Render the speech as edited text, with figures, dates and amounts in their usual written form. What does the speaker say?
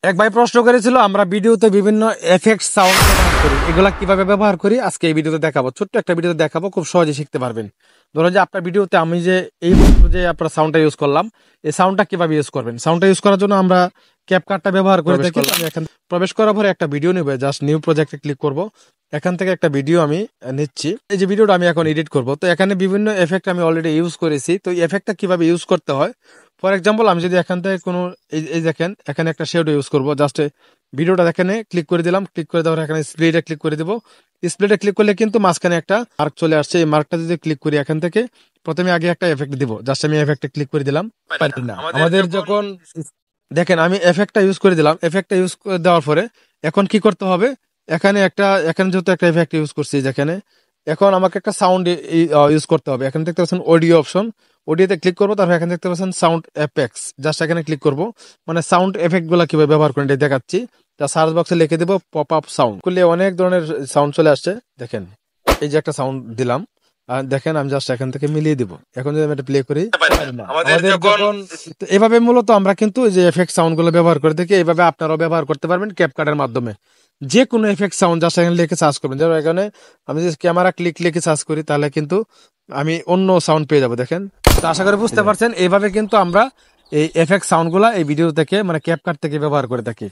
এক ভাই প্রশ্ন করেছিল আমরা ভিডিওতে বিভিন্ন এফেক্ট সাউন্ড ব্যবহার করি, এগুলা কিভাবে ব্যবহার করি আজকে এই ভিডিওতে দেখাবো। ছোট্ট একটা ভিডিওতে দেখাবো, খুব সহজে শিখতে পারবেন। ধরো যে আপনার ভিডিওতে আমি যে এই মাত্র যে আপনার সাউন্ডটা ইউজ করলাম, এই সাউন্ডটা কিভাবে ইউজ করবেন। সাউন্ডটা ইউজ করার জন্য আমরা ক্যাপকাটটা ব্যবহার করে থাকি। আমি এখান প্রবেশ করার পরে একটা ভিডিও নেবে, জাস্ট নিউ প্রজেক্টে ক্লিক করব। এখান থেকে একটা ভিডিও আমি নিচ্ছি। এই যে ভিডিওটা আমি এখন এডিট করব, তো এখানে বিভিন্ন এফেক্ট আমি অলরেডি ইউজ করেছি। তো এই এফেক্টটা কিভাবে ইউজ করতে হয়, ফর এক্সাম্পল আমি যদি এখান থেকে কোনো এই দেখেন এখানে একটা শেডো ইউজ করব। জাস্ট ভিডিওটা এখানে ক্লিক করে দিলাম, ক্লিক করে দেওয়ার এখানে স্প্লিটে ক্লিক করে দিব। স্প্লিটে ক্লিক করলে কিন্তু মাঝখানে একটা মার্ক চলে আসছে। এই মার্কটা যদি ক্লিক করি এখান থেকে, প্রথমে আগে একটা এফেক্ট দিব। জাস্ট আমি এফেক্টে ক্লিক করে দিলাম। পারি না আমাদের যখন দেখেন আমি এফেক্টটা ইউজ করে দিলাম। এফেক্টটা ইউজ করে দেওয়ার পরে এখন কি করতে হবে, এখানে যেহেতু একটা এফেক্ট ইউজ করছি যেখানে, এখন আমাকে একটা সাউন্ড ইউজ করতে হবে। এখানে দেখতে পাচ্ছেন অডিও অপশন, অডিওতে ক্লিক করবো। তারপর এখানে দেখতে পাচ্ছেন সাউন্ড এফেক্টস, জাস্ট এখানে ক্লিক করবো। মানে সাউন্ড এফেক্ট গুলা কিভাবে ব্যবহার করেন এটা দেখাচ্ছি। তা সার্চ বক্সে লিখে দেবো পপ আপ সাউন্ড, করলে অনেক ধরনের সাউন্ড চলে আসছে। দেখেন এই যে একটা সাউন্ড দিলাম, আর দেখেন আমি জাস্ট এখান থেকে মিলিয়ে দিব। এখন যদি আমি এটা প্লে করি, আমাদের যখন তো এভাবে মূলত আমরা কিন্তু এই যে এফেক্ট সাউন্ড গুলো ব্যবহার করে থাকি। এইভাবে আপনারাও ব্যবহার করতে পারবেন ক্যাপকাটের মাধ্যমে। যে কোনো এফেক্ট সাউন্ড জাস্ট এখানে লিখে সার্চ করবেন। যেমন এখানে আমি যদি ক্যামেরা ক্লিক লিখে সার্চ করি, তাহলে কিন্তু আমি অন্য সাউন্ড পেয়ে যাবো। দেখেন, তো আশা করি বুঝতে পারছেন। এইভাবে কিন্তু আমরা এই এফেক্ট সাউন্ড গুলা এই ভিডিও থেকে মানে ক্যাপকাট থেকে ব্যবহার করে থাকি।